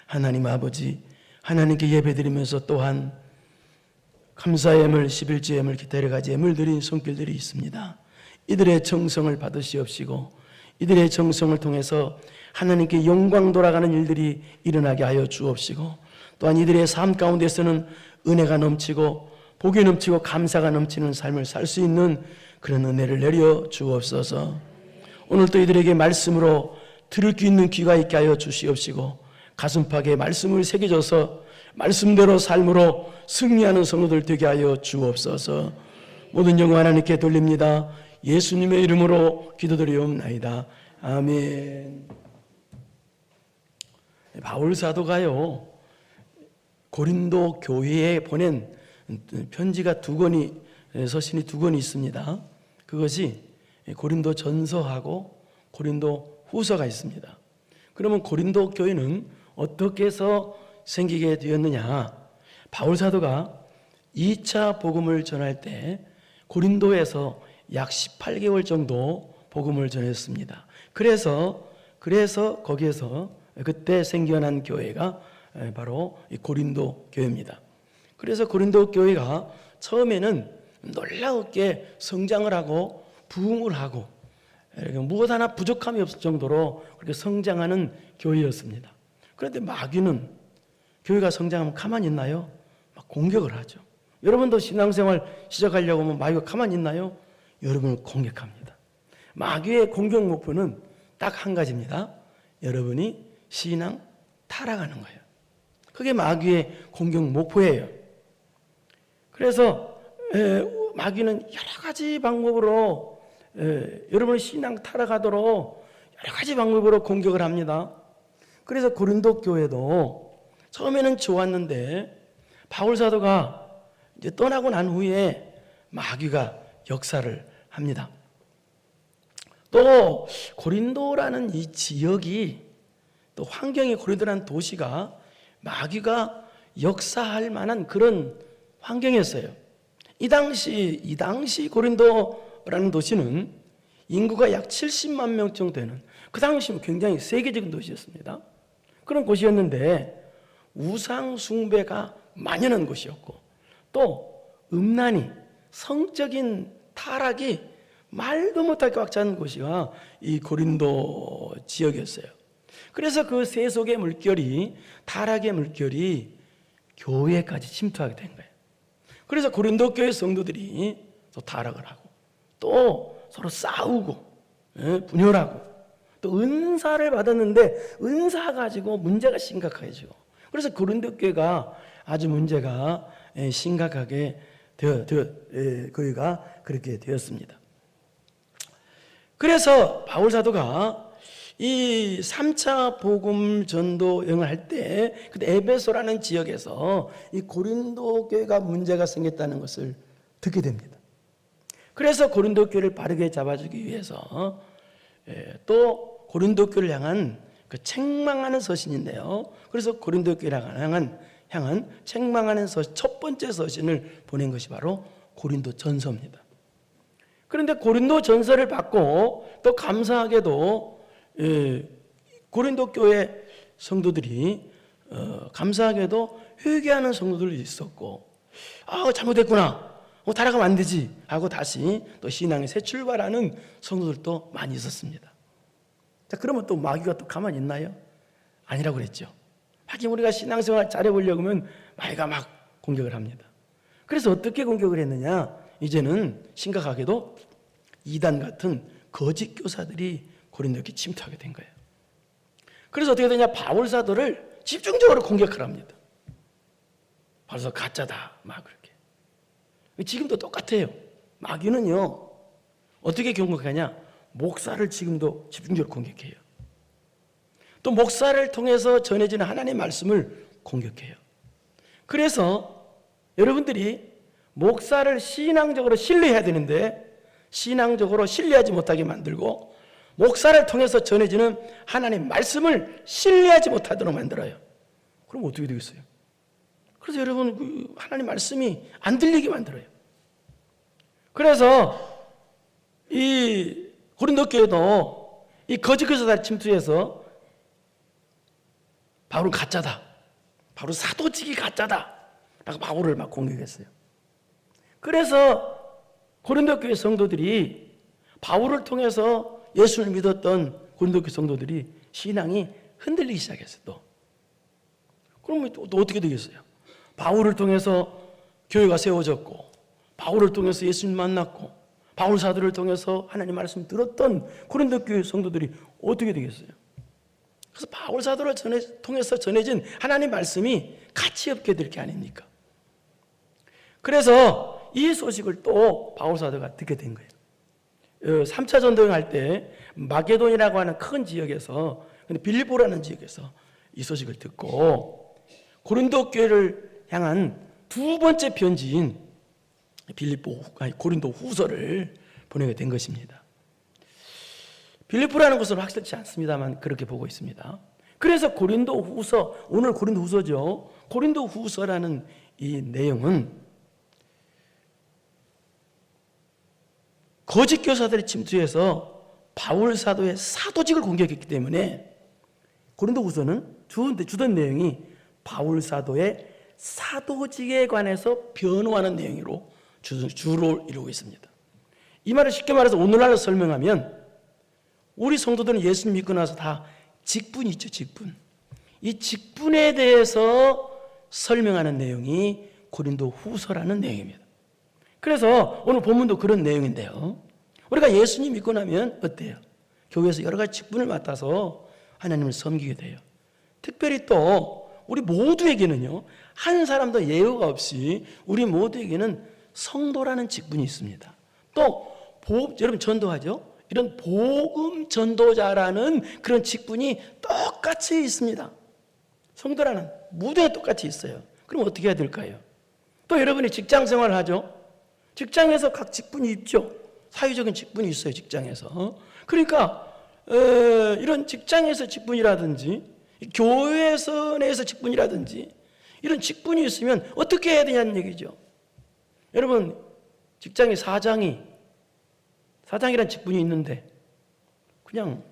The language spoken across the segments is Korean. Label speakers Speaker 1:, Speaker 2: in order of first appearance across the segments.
Speaker 1: 하나님 아버지, 하나님께 예배드리면서 또한 감사의 예물, 11조 예물, 기타 여러 가지 예물 드린 손길들이 있습니다. 이들의 정성을 받으시옵시고 이들의 정성을 통해서 하나님께 영광 돌아가는 일들이 일어나게 하여 주옵시고 또한 이들의 삶 가운데서는 은혜가 넘치고 복이 넘치고 감사가 넘치는 삶을 살 수 있는 그런 은혜를 내려 주옵소서. 오늘도 이들에게 말씀으로 들을 수 있는 귀가 있게 하여 주시옵시고 가슴팍에 말씀을 새겨줘서 말씀대로 삶으로 승리하는 성도들 되게 하여 주옵소서. 모든 영광 하나님께 돌립니다. 예수님의 이름으로 기도드리옵나이다. 아멘. 바울 사도가요, 고린도 교회에 보낸 편지가 서신이 두 권이 있습니다. 그것이 고린도 전서하고 고린도 후서가 있습니다. 그러면 고린도 교회는 어떻게 해서 생기게 되었느냐? 바울 사도가 2차 복음을 전할 때 고린도에서 약 18개월 정도 복음을 전했습니다. 그래서 거기에서 그때 생겨난 교회가 바로 이 고린도 교회입니다. 그래서 고린도 교회가 처음에는 놀랍게 성장을 하고 부흥을 하고 무엇 하나 부족함이 없을 정도로 그렇게 성장하는 교회였습니다. 그런데 마귀는 교회가 성장하면 가만히 있나요? 막 공격을 하죠. 여러분도 신앙생활 시작하려고 하면 마귀가 가만히 있나요? 여러분을 공격합니다. 마귀의 공격 목표는 딱 한 가지입니다. 여러분이 신앙 타락하는 거예요. 그게 마귀의 공격 목표예요. 그래서 마귀는 여러 가지 방법으로 여러분의 신앙 타락하도록 여러 가지 방법으로 공격을 합니다. 그래서 고린도 교회도 처음에는 좋았는데 바울 사도가 이제 떠나고 난 후에 마귀가 역사를 합니다. 또 고린도라는 이 지역이 또 환경이 고린도라는 도시가 마귀가 역사할 만한 그런 환경이었어요. 이 당시 고린도라는 도시는 인구가 약 70만 명 정도 되는 그 당시 굉장히 세계적인 도시였습니다. 그런 곳이었는데 우상 숭배가 만연한 곳이었고 또 음란이 성적인 타락이 말도 못할 꽉 찬 곳이가 이 고린도 지역이었어요. 그래서 그 세속의 물결이 타락의 물결이 교회까지 침투하게 된 거예요. 그래서 고린도 교회 성도들이 또 타락을 하고 또 서로 싸우고 분열하고 또 은사를 받았는데 은사 가지고 문제가 심각해지고 그래서 고린도 교회가 아주 문제가 심각하게 교회가 그렇게 되었습니다. 그래서 바울 사도가 이 3차 복음 전도 여행을 할 때 그때 에베소라는 지역에서 이 고린도 교회가 문제가 생겼다는 것을 듣게 됩니다. 그래서 고린도 교회를 바르게 잡아주기 위해서 또 고린도 교회를 향한 그 책망하는 서신인데요. 그래서 고린도 교회를 향한 책망하는 서신, 첫 번째 서신을 보낸 것이 바로 고린도 전서입니다. 그런데 고린도 전서를 받고 또 감사하게도 고린도 교회 성도들이 감사하게도 회개하는 성도들이 있었고 잘못했구나 타락하면 안 되지 하고 다시 또 신앙의 새 출발하는 성도들도 많이 있었습니다. 자, 그러면 또 마귀가 또 가만히 있나요? 아니라고 그랬죠. 하긴 우리가 신앙생활 잘해보려고 하면 마귀가 막 공격을 합니다. 그래서 어떻게 공격을 했느냐? 이제는 심각하게도 이단 같은 거짓 교사들이 고린도에 침투하게 된 거예요. 그래서 어떻게 되냐? 바울 사도를 집중적으로 공격을 합니다. 벌써 가짜다 막 그렇게. 지금도 똑같아요. 마귀는요 어떻게 공격하냐? 목사를 지금도 집중적으로 공격해요. 또 목사를 통해서 전해지는 하나님의 말씀을 공격해요. 그래서 여러분들이 목사를 신앙적으로 신뢰해야 되는데 신앙적으로 신뢰하지 못하게 만들고 목사를 통해서 전해지는 하나님의 말씀을 신뢰하지 못하도록 만들어요. 그럼 어떻게 되겠어요? 그래서 여러분 하나님 말씀이 안 들리게 만들어요. 그래서 이 고린도 교회도 이 거짓 교사들 침투해서 바울은 가짜다. 바로 사도직이 가짜다. 라고 바울을 막 공격했어요. 그래서 고린도 교회 성도들이 바울을 통해서 예수를 믿었던 고린도 교회 성도들이 신앙이 흔들리기 시작했어요. 그러면 또 어떻게 되겠어요? 바울을 통해서 교회가 세워졌고, 바울을 통해서 예수님 만났고, 바울 사도를 통해서 하나님 말씀 들었던 고린도 교회 성도들이 어떻게 되겠어요? 그래서 바울 사도를 통해서 전해진 하나님 말씀이 가치 없게 될 게 아닙니까? 그래서 이 소식을 또 바울 사도가 듣게 된 거예요. 3차 전도여행할 때 마게도니라고 하는 큰 지역에서, 빌립보라는 지역에서 이 소식을 듣고 고린도 교회를 향한 두 번째 편지인 고린도 후서를 보내게 된 것입니다. 빌립보라는 것은 확실치 않습니다만 그렇게 보고 있습니다. 그래서 고린도 후서, 오늘 고린도 후서죠. 고린도 후서라는 이 내용은 거짓 교사들이 침투해서 바울 사도의 사도직을 공격했기 때문에 고린도 후서는 주던 내용이 바울 사도의 사도직에 관해서 변호하는 내용으로 주로 이루고 있습니다. 이 말을 쉽게 말해서 오늘날로 설명하면 우리 성도들은 예수님 믿고 나서 다 직분이 있죠, 직분. 이 직분에 대해서 설명하는 내용이 고린도 후서라는 내용입니다. 그래서 오늘 본문도 그런 내용인데요. 우리가 예수님 믿고 나면 어때요? 교회에서 여러 가지 직분을 맡아서 하나님을 섬기게 돼요. 특별히 또 우리 모두에게는요, 한 사람도 예우가 없이 우리 모두에게는 성도라는 직분이 있습니다. 또 여러분 전도하죠? 이런 복음 전도자라는 그런 직분이 똑같이 있습니다. 성도라는 무대에 똑같이 있어요. 그럼 어떻게 해야 될까요? 또 여러분이 직장 생활을 하죠? 직장에서 각 직분이 있죠. 사회적인 직분이 있어요, 직장에서. 그러니까 이런 직장에서 직분이라든지 교회에서 내에서 직분이라든지 이런 직분이 있으면 어떻게 해야 되냐는 얘기죠. 여러분, 직장에 사장이란 직분이 있는데 그냥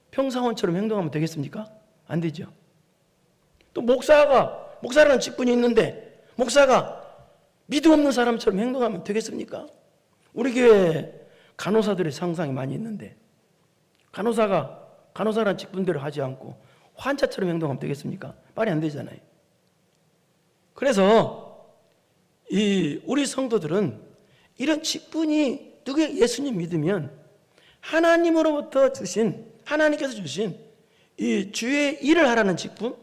Speaker 1: 평사원처럼 행동하면 되겠습니까? 안 되죠. 또 목사라는 직분이 있는데 목사가 믿음 없는 사람처럼 행동하면 되겠습니까? 우리 교회에 간호사들의 상상이 많이 있는데 간호사라는 직분대로 하지 않고 환자처럼 행동하면 되겠습니까? 말이 안 되잖아요. 그래서 우리 성도들은 이런 직분이 예수님 믿으면 하나님으로부터 하나님께서 주신 이 주의 일을 하라는 직분,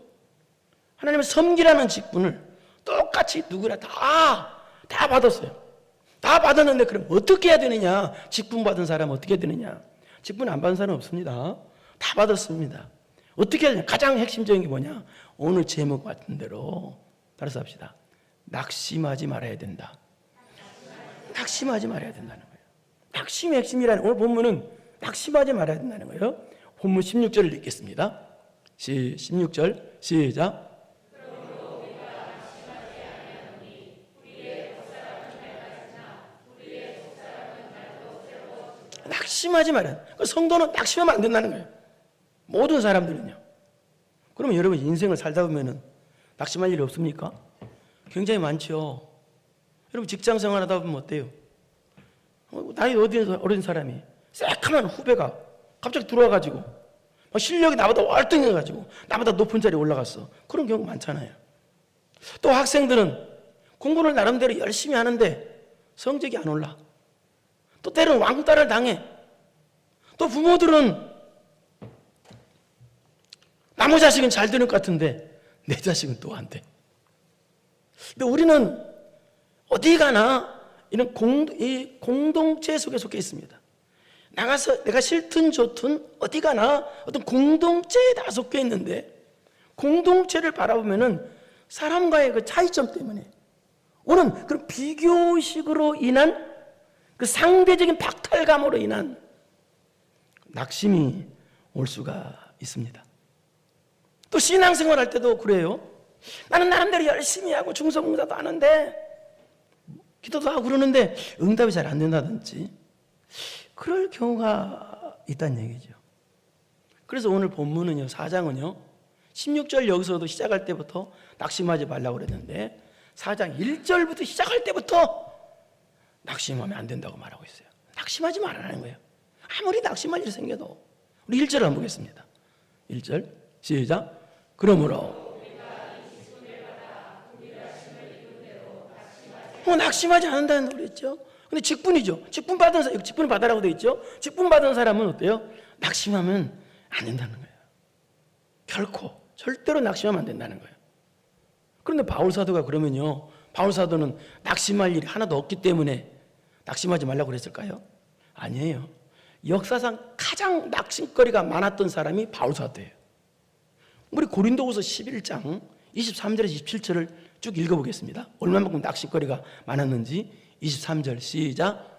Speaker 1: 하나님을 섬기라는 직분을 똑같이 누구나 다 받았어요. 다 받았는데 그럼 어떻게 해야 되느냐? 직분 받은 사람은 어떻게 해야 되느냐? 직분 안 받은 사람은 없습니다. 다 받았습니다. 어떻게 해야 되냐? 가장 핵심적인 게 뭐냐? 오늘 제목 같은 대로 따라서 합시다. 낙심하지 말아야 된다. 낙심하지 말아야 된다는 거예요. 낙심이 핵심이라는, 오늘 본문은 낙심하지 말아야 된다는 거예요. 본문 16절을 읽겠습니다. 16절 시작. 낙심하지 말아야 돼. 성도는 낙심하면 안 된다는 거예요. 모든 사람들은요. 그러면 여러분 인생을 살다 보면은 낙심할 일이 없습니까? 굉장히 많죠. 여러분 직장 생활하다 보면 어때요? 나이 어린 사람이 새카만 후배가 갑자기 들어와가지고 막 실력이 나보다 월등해가지고 나보다 높은 자리에 올라갔어. 그런 경우 많잖아요. 또 학생들은 공부를 나름대로 열심히 하는데 성적이 안 올라. 또 때로는 왕따를 당해. 또 부모들은 나무 자식은 잘 되는 것 같은데 내 자식은 또 안 돼. 근데 우리는 어디 가나 이런 공동체 속에 속해 있습니다. 나가서 내가 싫든 좋든 어디 가나 어떤 공동체에 다 속해 있는데 공동체를 바라보면은 사람과의 그 차이점 때문에 오는 그런 비교식으로 인한 그 상대적인 박탈감으로 인한 낙심이 올 수가 있습니다. 또 신앙생활 할 때도 그래요. 나는 나름대로 열심히 하고 중성봉사도 하는데 기도도 하고 그러는데 응답이 잘 안 된다든지 그럴 경우가 있다는 얘기죠. 그래서 오늘 본문은요, 4장은요 16절 여기서도 시작할 때부터 낙심하지 말라고 그랬는데 4장 1절부터 시작할 때부터 낙심하면 안 된다고 말하고 있어요. 낙심하지 말라는 거예요. 아무리 낙심할 일이 생겨도. 우리 1절을 한번 보겠습니다. 1절 시작. 그러므로 낙심하지 않는다는 그랬죠. 근데 직분이죠. 직분 받은 사람, 직분을 받으라고 되어 있죠. 직분 받은 사람은 어때요? 낙심하면 안 된다는 거예요. 결코 절대로 낙심하면 안 된다는 거예요. 그런데 바울 사도가 그러면요, 바울 사도는 낙심할 일이 하나도 없기 때문에 낙심하지 말라고 그랬을까요? 아니에요. 역사상 가장 낙심거리가 많았던 사람이 바울 사도예요. 우리 고린도후서 11장 23절에서 27절을 쭉 읽어보겠습니다. 얼마만큼 낙심거리가 많았는지. 23절 시작.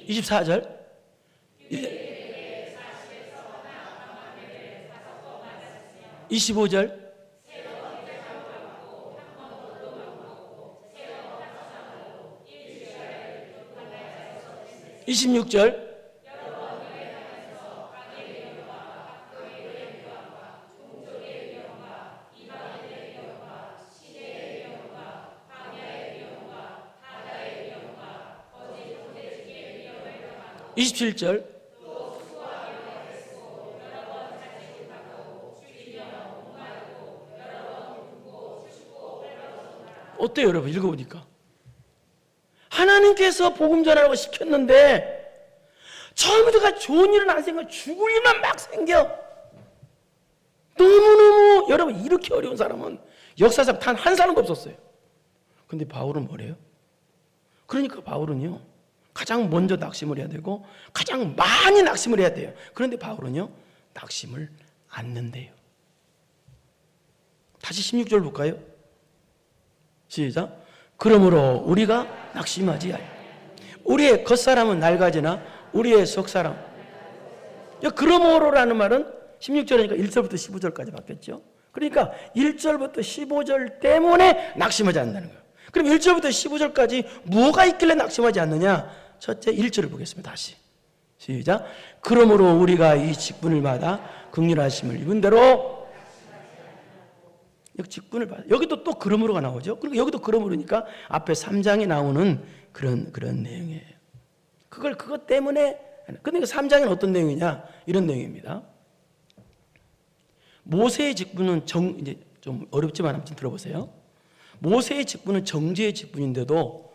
Speaker 1: 24절 25절 26절 27절 어때요 여러분? 읽어보니까 하나님께서 복음 전하라고 시켰는데 처음부터가 좋은 일은 안 생겨. 죽을 일만 막 생겨. 너무너무 여러분 이렇게 어려운 사람은 역사상 단 한 사람도 없었어요. 근데 바울은 뭐래요? 그러니까 바울은요 가장 먼저 낙심을 해야 되고 가장 많이 낙심을 해야 돼요. 그런데 바울은요 낙심을 않는데요. 다시 16절 볼까요? 시작. 그러므로 우리가 낙심하지 아니하여 우리의 겉사람은 낡아지나 우리의 속사람. 그러므로라는 말은 16절이니까 1절부터 15절까지 바뀌었죠. 그러니까 1절부터 15절 때문에 낙심하지 않는다는 거예요. 그럼 1절부터 15절까지 뭐가 있길래 낙심하지 않느냐? 첫째 1절을 보겠습니다. 다시 시작. 그러므로 우리가 이 직분을 받아 긍휼하심을 입은 대로 여기 직분을 받아. 여기도 또 그러므로가 나오죠. 그리고 여기도 그러므로니까 앞에 3장에 나오는 그런 내용이에요. 그것 때문에. 근데 그 3장은 어떤 내용이냐? 이런 내용입니다. 모세의 직분은 이제 좀 어렵지만 한번 들어보세요. 모세의 직분은 정죄의 직분인데도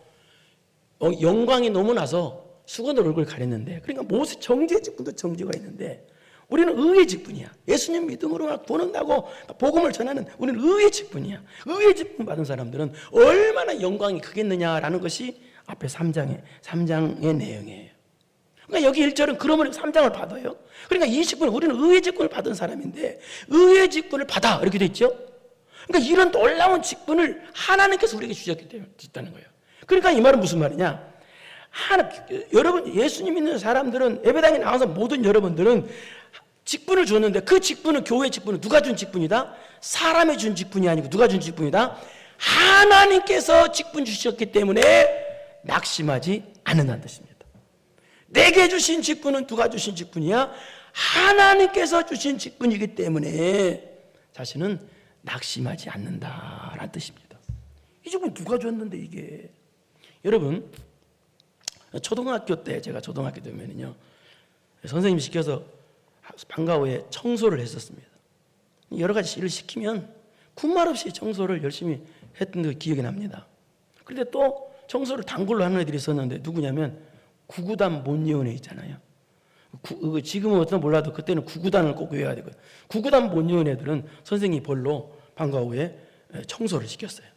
Speaker 1: 영광이 너무 나서 수건으로 얼굴을 가렸는데, 그러니까 모세 정죄의 직분도 정죄가 있는데 우리는 의의 직분이야. 예수님 믿음으로만 구원한다고 복음을 전하는 우리는 의의 직분이야. 의의 직분 받은 사람들은 얼마나 영광이 크겠느냐라는 것이 앞에 3장의 내용이에요. 그러니까 여기 1절은 그러면 3장을 받아요. 그러니까 이 직분을 우리는 의의 직분을 받은 사람인데 의의 직분을 받아 이렇게 돼 있죠. 그러니까 이런 놀라운 직분을 하나님께서 우리에게 주셨기 때문에 있다는 거예요. 그러니까 이 말은 무슨 말이냐? 여러분 예수님 믿는 사람들은 예배당에 나와서 모든 여러분들은 직분을 줬는데 그 직분은 교회 직분은 누가 준 직분이다? 사람이 준 직분이 아니고 누가 준 직분이다? 하나님께서 직분 주셨기 때문에 낙심하지 않는다는 뜻입니다. 내게 주신 직분은 누가 주신 직분이야? 하나님께서 주신 직분이기 때문에 자신은 낙심하지 않는다라는 뜻입니다. 이 직분 누가 줬는데 이게? 여러분 초등학교 때 제가 초등학교 때면은요 선생님이 시켜서 방과 후에 청소를 했었습니다. 여러 가지 일을 시키면 군말 없이 청소를 열심히 했던 그 기억이 납니다. 그런데 또 청소를 단골로 하는 애들이 있었는데 누구냐면 구구단 못예원회 있잖아요. 지금은 어떤 몰라도 그때는 구구단을 꼭 외워야 되거든요. 구구단 못예원회들은 선생님이 벌로 방과 후에 청소를 시켰어요.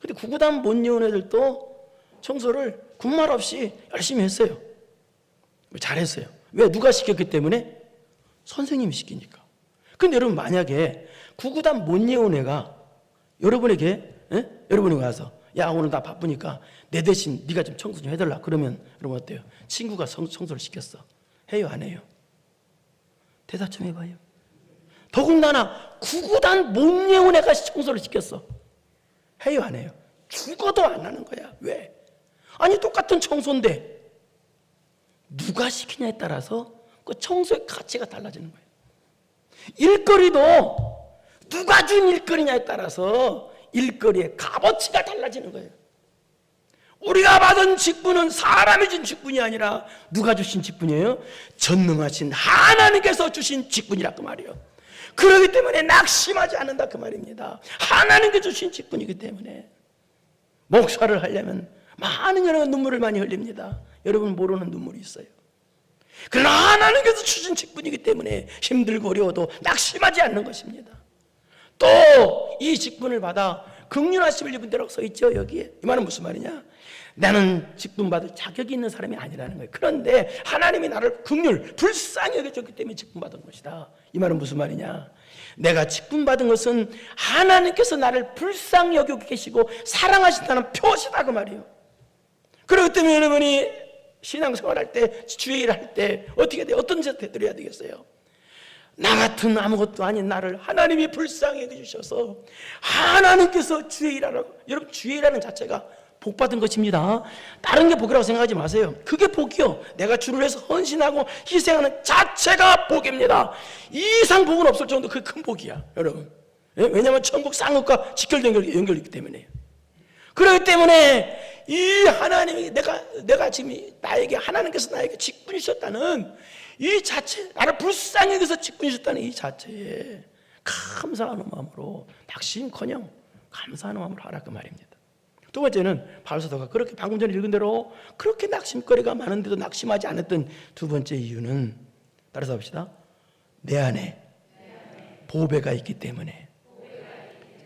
Speaker 1: 근데 구구단 못예원회들도 청소를 군말 없이 열심히 했어요. 잘했어요. 왜? 누가 시켰기 때문에? 선생님이 시키니까. 근데 여러분 만약에 구구단 못예원회가 여러분에게 여러분이 와서 야 오늘 나 바쁘니까 내 대신 네가 좀 청소 좀 해달라 그러면 여러분 어때요? 친구가 청소를 시켰어. 해요 안 해요? 대답 좀 해봐요. 더군다나 구구단 못 예운 애가 청소를 시켰어. 해요, 안 해요? 죽어도 안 하는 거야. 왜? 아니, 똑같은 청소인데 누가 시키냐에 따라서 그 청소의 가치가 달라지는 거예요. 일거리도 누가 준 일거리냐에 따라서 일거리의 값어치가 달라지는 거예요. 우리가 받은 직분은 사람이 준 직분이 아니라 누가 주신 직분이에요? 전능하신 하나님께서 주신 직분이라 그 말이에요. 그렇기 때문에 낙심하지 않는다 그 말입니다. 하나님께 주신 직분이기 때문에. 목사를 하려면 많은 여러분 눈물을 많이 흘립니다. 여러분 모르는 눈물이 있어요. 그러나 하나님께서 주신 직분이기 때문에 힘들고 어려워도 낙심하지 않는 것입니다. 또 이 직분을 받아 긍휼하심을 입은 대로 써 있죠. 여기에 이 말은 무슨 말이냐? 나는 직분 받을 자격이 있는 사람이 아니라는 거예요. 그런데 하나님이 나를 긍휼, 불쌍히 여겨줬기 때문에 직분 받은 것이다. 이 말은 무슨 말이냐? 내가 직분 받은 것은 하나님께서 나를 불쌍히 여기고 계시고 사랑하신다는 표시다 그 말이에요. 그렇기 때문에 여러분이 신앙생활할 때, 주의 일을 할 때 어떻게 돼요? 어떤 짓을 되드려야 되겠어요? 나 같은 아무것도 아닌 나를 하나님이 불쌍히 여겨주셔서 하나님께서 주의 일하라고. 여러분, 주의 일하는 자체가 복 받은 것입니다. 다른 게 복이라고 생각하지 마세요. 그게 복이요. 내가 주를 위해서 헌신하고 희생하는 자체가 복입니다. 이 이상 복은 없을 정도 그 큰 복이야, 여러분. 왜냐하면 천국 쌍업과 직결된 연결이기 때문에요. 그렇기 때문에 이 하나님이 내가 지금 나에게 하나님께서 나에게 직분이 주셨다는 이 자체, 나를 불쌍히 여기서 직분이 주셨다는 이 자체에 감사하는 마음으로, 낙심커녕 감사하는 마음으로 하라 그 말입니다. 두 번째는 바울사도가 그렇게 방금 전에 읽은 대로 그렇게 낙심거리가 많은데도 낙심하지 않았던 두 번째 이유는, 따라서 봅시다. 내 안에 보배가 있기 때문에.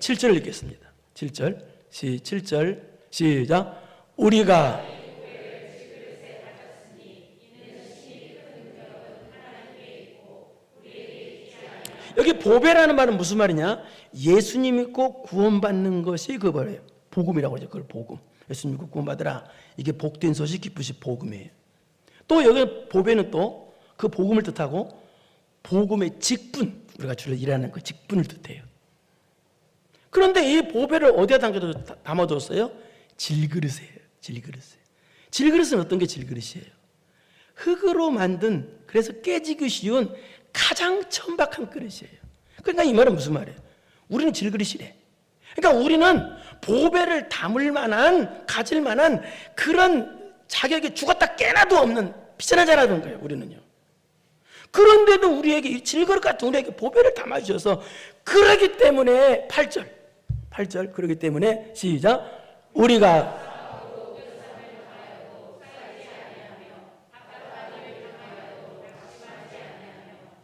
Speaker 1: 7절을 읽겠습니다. 7절 시작. 우리가 여기 보배라는 말은 무슨 말이냐? 예수님 믿고 구원받는 것이 그 뭐예요? 복음이라고 하죠. 그걸 복음. 예수님 믿고 구원받으라. 이게 복된 소식, 기쁘시 복음이에요. 또 여기 보배는 또 그 복음을 뜻하고 복음의 직분, 우리가 주로 일하는 그 직분을 뜻해요. 그런데 이 보배를 어디다 담아뒀어요? 질그릇이에요. 질그릇은 어떤 게 질그릇이에요? 흙으로 만든, 그래서 깨지기 쉬운 가장 천박한 그릇이에요. 그러니까 이 말은 무슨 말이에요? 우리는 질그릇이래. 그러니까 우리는 보배를 담을 만한, 가질 만한 그런 자격이 죽었다 깨나도 없는 비싼 자라는 거예요, 우리는요. 그런데도 우리에게 이 질그릇 같은 우리에게 보배를 담아주셔서, 그러기 때문에 8절 그러기 때문에 시작. 우리가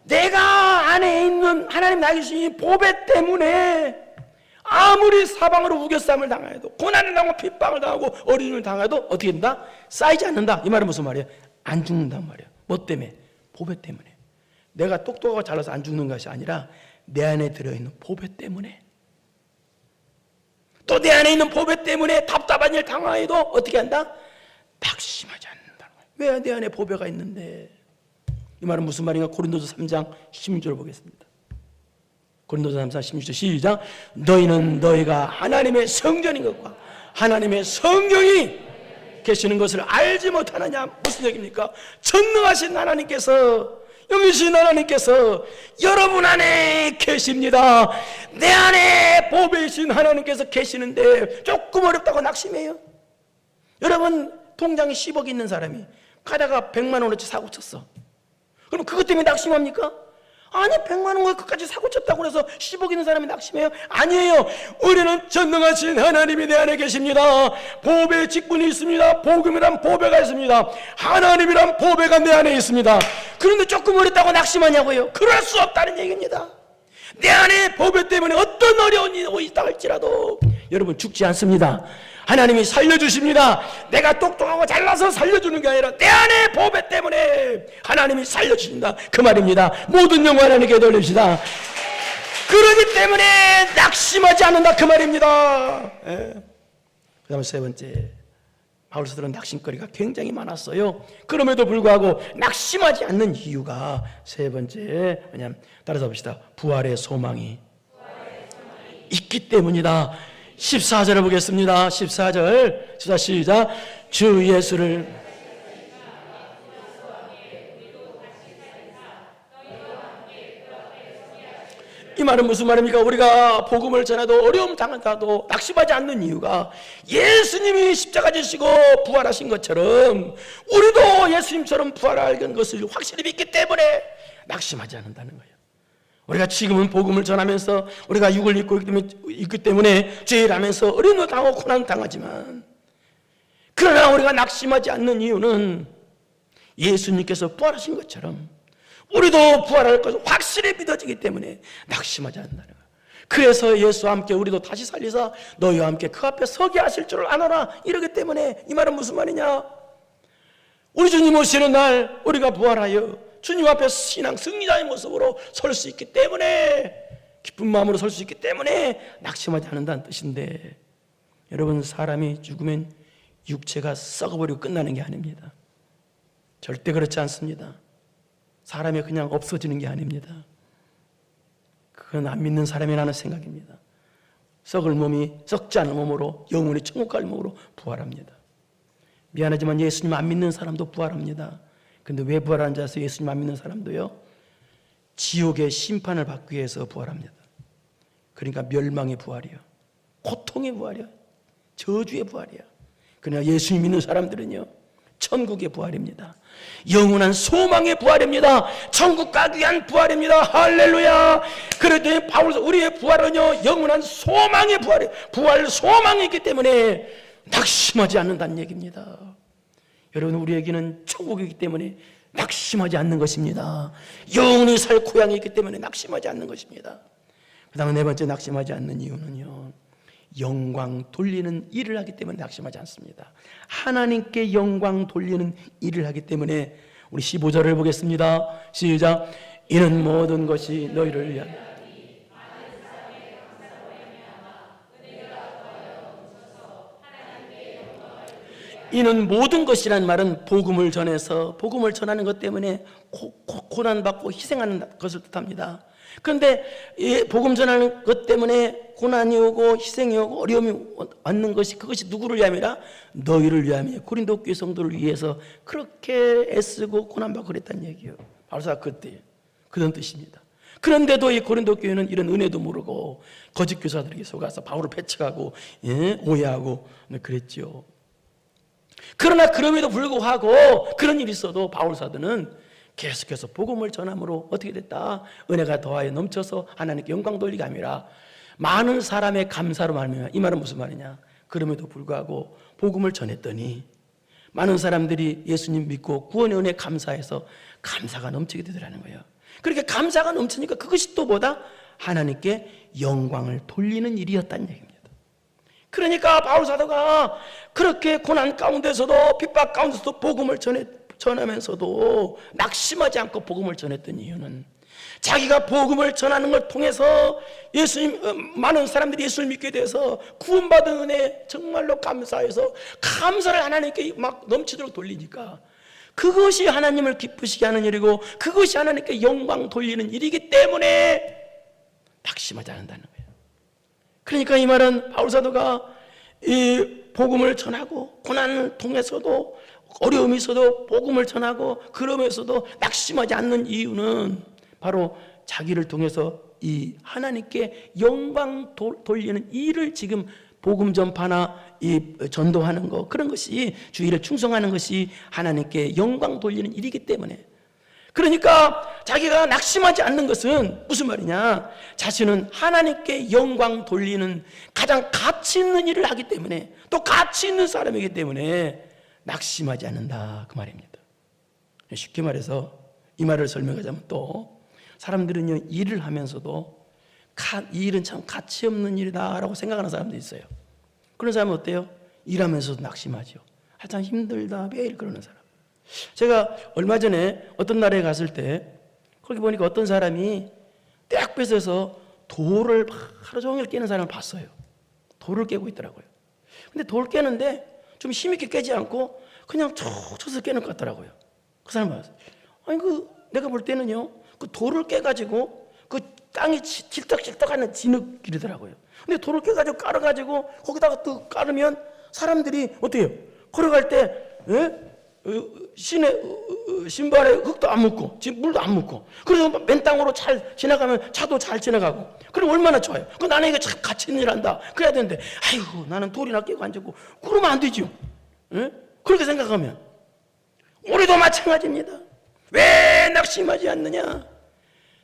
Speaker 1: 내가 안에 있는 하나님 나에게 주신 이 보배 때문에 아무리 사방으로 우겨쌈을 당해도, 고난을 당하고 핍박을 당하고 어려움을 당해도 어떻게 된다? 쌓이지 않는다. 이 말은 무슨 말이에요? 안 죽는단 말이에요. 뭐 때문에? 보배 때문에. 내가 똑똑하고 잘나서 안 죽는 것이 아니라 내 안에 들어있는 보배 때문에. 또 내 안에 있는 보배 때문에 답답한 일 당하여도 어떻게 한다? 낙심하지 않는다는 거예요. 왜 내 안에 보배가 있는데? 이 말은 무슨 말인가? 고린도서 3장 16절 보겠습니다. 고린도서 3장 16절 시작. 너희는 너희가 하나님의 성전인 것과 하나님의 성령이 계시는 것을 알지 못하느냐? 무슨 얘기입니까? 전능하신 하나님께서, 영이신 하나님께서 여러분 안에 계십니다. 내 안에 보배이신 하나님께서 계시는데 조금 어렵다고 낙심해요? 여러분, 통장에 10억 있는 사람이 가다가 100만 원어치 사고 쳤어. 그럼 그것 때문에 낙심합니까? 아니, 100만 원을 끝까지 사고 쳤다고 해서 10억 있는 사람이 낙심해요? 아니에요. 우리는 전능하신 하나님이 내 안에 계십니다. 보배의 직분이 있습니다. 복음이란 보배가 있습니다. 하나님이란 보배가 내 안에 있습니다. 그런데 조금 어렵다고 낙심하냐고요? 그럴 수 없다는 얘기입니다. 내 안에 보배 때문에 어떤 어려운 일이 있다 할지라도 여러분 죽지 않습니다. 하나님이 살려주십니다. 내가 똑똑하고 잘나서 살려주는 게 아니라 내 안에 보배 때문에 하나님이 살려주신다 그 말입니다. 모든 영광 하나님께 돌립시다. 그러기 때문에 낙심하지 않는다 그 말입니다. 그 다음에 세 번째 바울 사도는 낙심거리가 굉장히 많았어요. 그럼에도 불구하고 낙심하지 않는 이유가 세 번째, 뭐냐면 따라서 봅시다. 부활의 소망이 있기 때문이다. 14절을 보겠습니다. 14절 시작. 주 예수를 이 말은 무슨 말입니까? 우리가 복음을 전해도 어려움 당하다도 낙심하지 않는 이유가 예수님이 십자가 지시고 부활하신 것처럼 우리도 예수님처럼 부활할 것을 확실히 믿기 때문에 낙심하지 않는다는 거예요. 우리가 지금은 복음을 전하면서 우리가 육을 입고 있기 때문에 죄를 하면서 어려움도 당하고 고난도 당하지만, 그러나 우리가 낙심하지 않는 이유는 예수님께서 부활하신 것처럼 우리도 부활할 것을 확실히 믿어지기 때문에 낙심하지 않는다는 거예요. 그래서 예수와 함께 우리도 다시 살리사 너희와 함께 그 앞에 서게 하실 줄을 아노라 이러기 때문에, 이 말은 무슨 말이냐? 우리 주님 오시는 날 우리가 부활하여 주님 앞에 신앙 승리자의 모습으로 설 수 있기 때문에, 기쁜 마음으로 설 수 있기 때문에 낙심하지 않는다는 뜻인데, 여러분, 사람이 죽으면 육체가 썩어버리고 끝나는 게 아닙니다. 절대 그렇지 않습니다. 사람이 그냥 없어지는 게 아닙니다. 그건 안 믿는 사람이라는 생각입니다. 썩을 몸이 썩지 않은 몸으로 영원히 천국 갈 몸으로 부활합니다. 미안하지만 예수님 안 믿는 사람도 부활합니다. 근데 왜 부활하는지 아세요? 예수님 안 믿는 사람도요, 지옥의 심판을 받기 위해서 부활합니다. 그러니까 멸망의 부활이요, 고통의 부활이요, 저주의 부활이요. 그러나 예수님 믿는 사람들은요, 천국의 부활입니다. 영원한 소망의 부활입니다. 천국 가기 위한 부활입니다. 할렐루야. 그랬더니 바울, 우리의 부활은요, 영원한 소망의 부활이에요. 부활 소망이 있기 때문에 낙심하지 않는다는 얘기입니다. 여러분, 우리에게는 천국이기 때문에 낙심하지 않는 것입니다. 영원히 살 고향이 있기 때문에 낙심하지 않는 것입니다. 그 다음에 네 번째 낙심하지 않는 이유는요, 영광 돌리는 일을 하기 때문에 낙심하지 않습니다. 하나님께 영광 돌리는 일을 하기 때문에, 우리 15절을 보겠습니다. 시작. 이는 모든 것이 너희를 위한 이는 모든 것이라는 말은 복음을 전해서 복음을 전하는 것 때문에 고난받고 희생하는 것을 뜻합니다. 그런데 이 복음 전하는 것 때문에 고난이 오고 희생이 오고 어려움이 왔는 것이, 그것이 누구를 위함이라? 너희를 위함이에요. 고린도 교회 성도를 위해서 그렇게 애쓰고 고난받고 그랬다는 얘기예요. 바울사가 그때 그런 뜻입니다. 그런데도 이 고린도 교회는 이런 은혜도 모르고 거짓 교사들에게 속아서 바울을 배척하고, 오해하고 그랬죠. 그러나 그럼에도 불구하고 그런 일이 있어도 바울 사도는 계속해서 복음을 전함으로 어떻게 됐다? 은혜가 더하여 넘쳐서 하나님께 영광 돌리게 함이라. 많은 사람의 감사로 말미암아. 이 말은 무슨 말이냐? 그럼에도 불구하고 복음을 전했더니 많은 사람들이 예수님 믿고 구원의 은혜에 감사해서 감사가 넘치게 되더라는 거예요. 그렇게 감사가 넘치니까 그것이 또 뭐다? 하나님께 영광을 돌리는 일이었다는 얘기입니다. 그러니까 바울 사도가 그렇게 고난 가운데서도 핍박 가운데서도 복음을 전하면서도 낙심하지 않고 복음을 전했던 이유는, 자기가 복음을 전하는 걸 통해서 많은 사람들이 예수를 믿게 돼서 구원받은 은혜 정말로 감사해서 감사를 하나님께 막 넘치도록 돌리니까 그것이 하나님을 기쁘시게 하는 일이고 그것이 하나님께 영광 돌리는 일이기 때문에 낙심하지 않는다는 거예요. 그러니까 이 말은 바울 사도가 이 복음을 전하고 고난을 통해서도 어려움이 있어도 복음을 전하고 그러면서도 낙심하지 않는 이유는 바로 자기를 통해서 이 하나님께 영광 돌리는 일을 지금 복음 전파나 이 전도하는 거, 그런 것이 주의를 충성하는 것이 하나님께 영광 돌리는 일이기 때문에, 그러니까 자기가 낙심하지 않는 것은 무슨 말이냐? 자신은 하나님께 영광 돌리는 가장 가치 있는 일을 하기 때문에, 또 가치 있는 사람이기 때문에 낙심하지 않는다, 그 말입니다. 쉽게 말해서 이 말을 설명하자면, 또 사람들은요, 일을 하면서도 이 일은 참 가치 없는 일이다 라고 생각하는 사람도 있어요. 그런 사람은 어때요? 일하면서도 낙심하죠. 참 힘들다, 매일 그러는 사람. 제가 얼마 전에 어떤 나라에 갔을 때 거기 보니까 어떤 사람이 딱 뺏어서 돌을 하루 종일 깨는 사람을 봤어요. 돌을 깨고 있더라고요. 근데 돌 깨는데 좀 힘있게 깨지 않고 그냥 쳐서 깨는 것 같더라고요. 그 사람 말했어요. 아니 내가 볼 때는요, 그 돌을 깨가지고 그 땅이 질떡질떡하는 진흙길이더라고요. 근데 돌을 깨가지고 깔아가지고 거기다가 또 깔으면 사람들이 어때요? 걸어갈 때 신발에 흙도 안 묻고 물도 안 묻고, 그래서 맨 땅으로 잘 지나가면 차도 잘 지나가고, 그럼 얼마나 좋아요. 나는 이거 참 갇힌 일 한다 그래야 되는데, 아이고 나는 돌이나 깨고 앉았고 그러면 안 되죠. 그렇게 생각하면 우리도 마찬가지입니다. 왜 낙심하지 않느냐?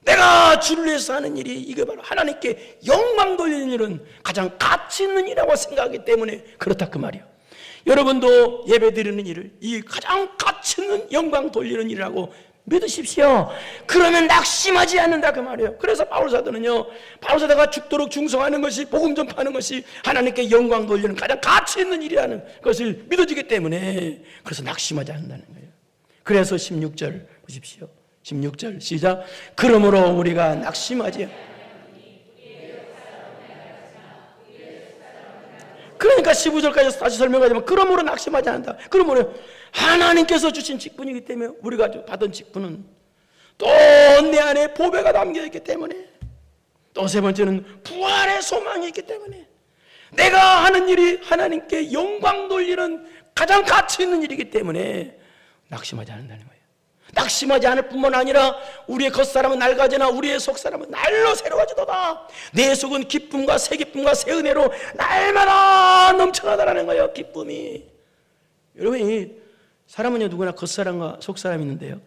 Speaker 1: 내가 주를 위해서 하는 일이 이게 바로 하나님께 영광 돌리는 일은 가장 가치 있는 일이라고 생각하기 때문에 그렇다 그 말이에요. 여러분도 예배 드리는 일을 이 가장 가치 있는 영광 돌리는 일이라고 믿으십시오. 그러면 낙심하지 않는다 그 말이에요. 그래서 바울사도는요, 바울사도가 죽도록 중성하는 것이, 복음 전파하는 것이 하나님께 영광 돌리는 가장 가치 있는 일이라는 것을 믿어지기 때문에 그래서 낙심하지 않는다는 거예요. 그래서 16절 보십시오. 16절 시작. 그러므로 우리가 낙심하지 않. 그러니까 15절까지 다시 설명하자면, 그러므로 낙심하지 않는다. 그러므로 하나님께서 주신 직분이기 때문에, 우리가 받은 직분은 또 내 안에 보배가 담겨있기 때문에, 또 세 번째는 부활의 소망이 있기 때문에, 내가 하는 일이 하나님께 영광 돌리는 가장 가치 있는 일이기 때문에 낙심하지 않는다는 거예요. 낙심하지 않을 뿐만 아니라 우리의 겉사람은 낡아지나 우리의 속사람은 날로 새로워지도다. 내 속은 기쁨과 새 기쁨과 새 은혜로 날마다 넘쳐나다라는 거예요. 기쁨이. 여러분, 이 사람은요 누구나 겉사람과 속사람이 있는데요,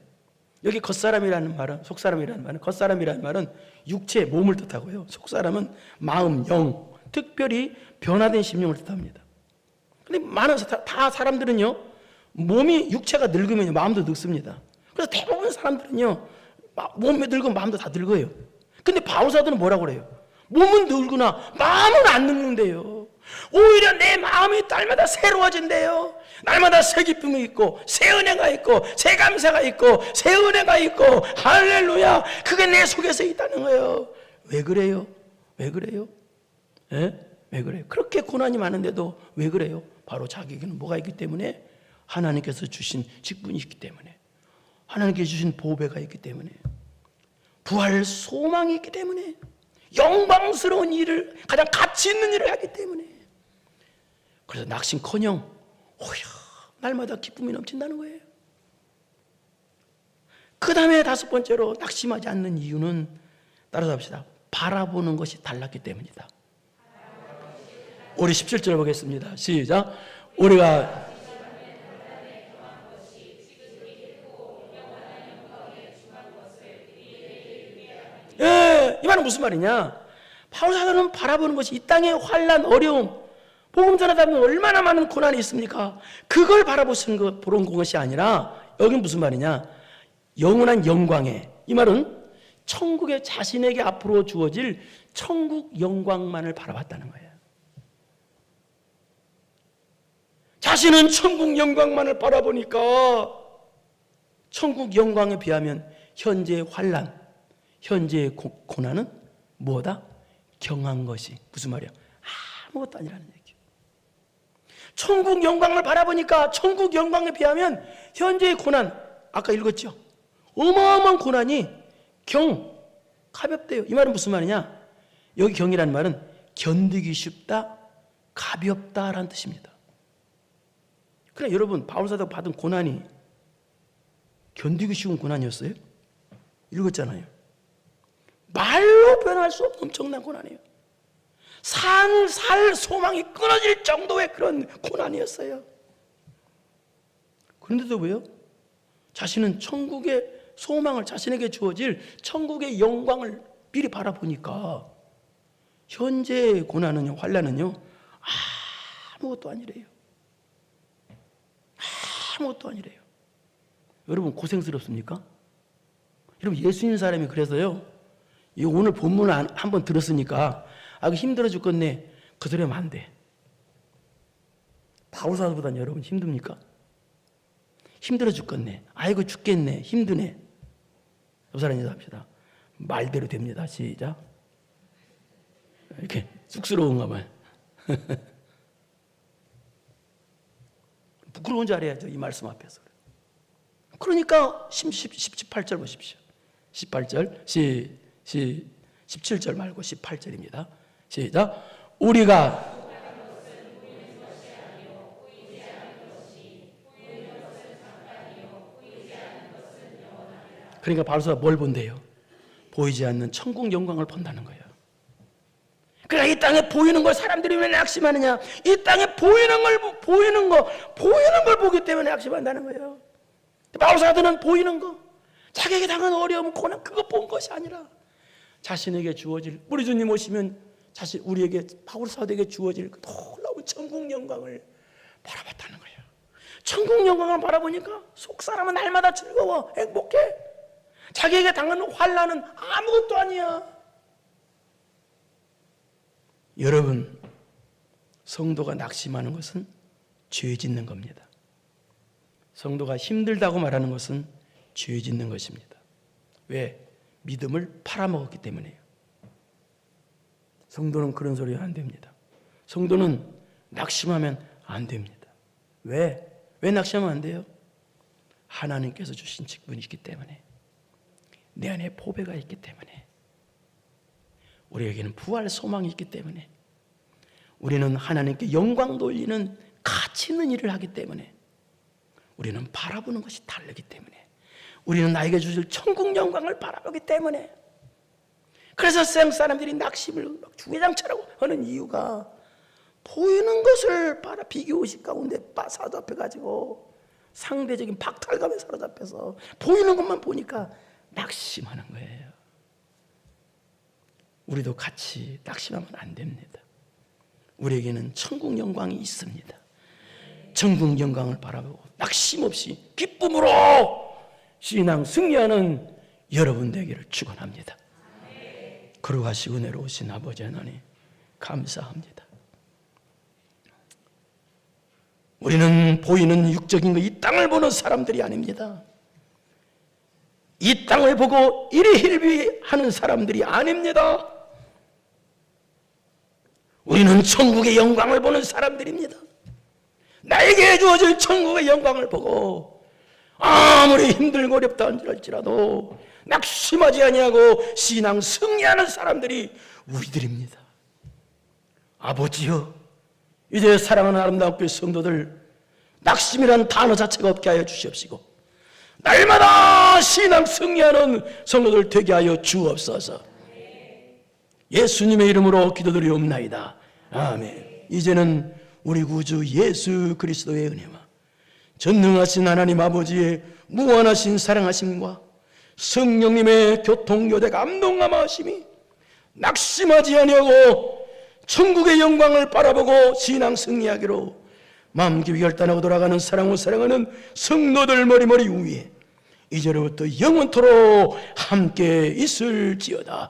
Speaker 1: 여기 겉사람이라는 말은, 속사람이라는 말은, 겉사람이라는 말은 육체, 몸을 뜻하고요, 속사람은 마음, 영, 특별히 변화된 심령을 뜻합니다. 근데 많은 다 사람들은요, 몸이, 육체가 늙으면 마음도 늙습니다. 그래서 대부분 사람들은요, 몸이 늙으면 마음도 다 늙어요. 근데 바울사도는 뭐라고 그래요? 몸은 늙으나 마음은 안 늙는데요. 오히려 내 마음이 날마다 새로워진대요. 날마다 새 기쁨이 있고, 새 은혜가 있고, 새 감사가 있고, 새 은혜가 있고, 할렐루야, 그게 내 속에서 있다는 거예요. 왜 그래요? 왜 그래요? 왜 그래요? 그렇게 고난이 많은데도 왜 그래요? 바로 자기에게는 뭐가 있기 때문에? 하나님께서 주신 직분이 있기 때문에, 하나님께서 주신 보배가 있기 때문에, 부활 소망이 있기 때문에, 영광스러운 일을, 가장 가치 있는 일을 하기 때문에, 그래서 낙심커녕 오야 날마다 기쁨이 넘친다는 거예요. 그 다음에 다섯 번째로 낙심하지 않는 이유는, 따라서 합시다. 바라보는 것이 달랐기 때문이다. 우리 17절 보겠습니다. 시작. 우리가 이 말은 무슨 말이냐? 바울사도는 바라보는 것이 이 땅의 환난, 어려움, 복음 전하다 보면 얼마나 많은 고난이 있습니까? 그걸 보는 것이 아니라, 여긴 무슨 말이냐? 영원한 영광에, 이 말은 천국에 자신에게 앞으로 주어질 천국 영광만을 바라봤다는 거예요. 자신은 천국 영광만을 바라보니까 천국 영광에 비하면 현재의 환난, 현재의 고난은 뭐다? 경한 것이. 무슨 말이야? 아무것도 아니라는 얘기예요. 천국 영광을 바라보니까 천국 영광에 비하면 현재의 고난, 아까 읽었죠? 어마어마한 고난이 가볍대요. 이 말은 무슨 말이냐? 여기 경이라는 말은 견디기 쉽다, 가볍다라는 뜻입니다. 그래, 여러분, 바울사도가 받은 고난이 견디기 쉬운 고난이었어요? 읽었잖아요. 말로 표현할 수 없는 엄청난 고난이에요. 살 소망이 끊어질 정도의 그런 고난이었어요. 그런데도 왜요? 자신은 천국의 소망을, 자신에게 주어질 천국의 영광을 미리 바라보니까 현재의 고난은요, 환난은요, 아무것도 아니래요. 아무것도 아니래요. 여러분, 고생스럽습니까? 여러분, 예수 있는 사람이 그래서요, 오늘 본문을 한번 들었으니까 힘들어 죽겠네, 그 소리 하면 안 돼. 바울사도보다는 여러분 힘듭니까? 힘들어 죽겠네, 아이고 죽겠네, 힘드네. 옆 사람 인사합시다. 말대로 됩니다. 시작. 이렇게 쑥스러운가 봐요. 부끄러운 줄 알아야죠, 이 말씀 앞에서. 그러니까 18절 보십시오. 18절 17절 말고 18절입니다. 시작. 우리가 그러니까 바로서 뭘 본대요? 보이지 않는 천국 영광을 본다는 거예요. 그러니까 이 땅에 보이는 걸 사람들이 왜 낙심하느냐? 이 땅에 보이는 걸 보기 때문에 낙심한다는 거예요. 바울 사도는 보이는 거, 자기에게 당한 어려움, 고난, 그거 본 것이 아니라 자신에게 주어질, 우리 주님 오시면 우리에게, 바울 사도에게 주어질 그 놀라운 천국 영광을 바라봤다는 거예요. 천국 영광을 바라보니까 속 사람은 날마다 즐거워, 행복해. 자기에게 당하는 환난은 아무것도 아니야. 여러분, 성도가 낙심하는 것은 죄 짓는 겁니다. 성도가 힘들다고 말하는 것은 죄 짓는 것입니다. 왜? 믿음을 팔아먹었기 때문이에요. 성도는 그런 소리 안 됩니다. 성도는 낙심하면 안 됩니다. 왜? 왜 낙심하면 안 돼요? 하나님께서 주신 직분이 있기 때문에, 내 안에 보배가 있기 때문에, 우리에게는 부활 소망이 있기 때문에, 우리는 하나님께 영광 돌리는 가치 있는 일을 하기 때문에, 우리는 바라보는 것이 다르기 때문에, 우리는 나에게 주실 천국 영광을 바라보기 때문에. 그래서 세상 사람들이 낙심을 막 주구장창하고 하는 이유가 보이는 것을 비교의식 가운데 사로잡혀가지고 상대적인 박탈감에 사로잡혀서 보이는 것만 보니까 낙심하는 거예요. 우리도 같이 낙심하면 안 됩니다. 우리에게는 천국 영광이 있습니다. 천국 영광을 바라보고 낙심 없이 기쁨으로 신앙 승리하는 여러분 되기를 축원합니다. 거룩하시고 은혜로우신 아버지 하나님 감사합니다. 우리는 보이는 육적인 것, 이 땅을 보는 사람들이 아닙니다. 이 땅을 보고 일희일비하는 사람들이 아닙니다. 우리는 천국의 영광을 보는 사람들입니다. 나에게 주어질 천국의 영광을 보고 아무리 힘들고 어렵다 할지라도 낙심하지 아니하고 신앙 승리하는 사람들이 우리들입니다. 아버지여, 이제 사랑하는 아름다운 교회 성도들, 낙심이라는 단어 자체가 없게 하여 주시옵시고 날마다 신앙 승리하는 성도들 되게 하여 주옵소서. 예수님의 이름으로 기도드리옵나이다. 아멘. 이제는 우리 구주 예수 그리스도의 은혜와 전능하신 하나님 아버지의 무한하신 사랑하심과 성령님의 교통교대 감동감하심이 낙심하지 아니하고 천국의 영광을 바라보고 신앙 승리하기로 마음 깊이 결단하고 돌아가는 사랑을 사랑하는 성도들 머리머리 위에 이제로부터 영원토록 함께 있을지어다.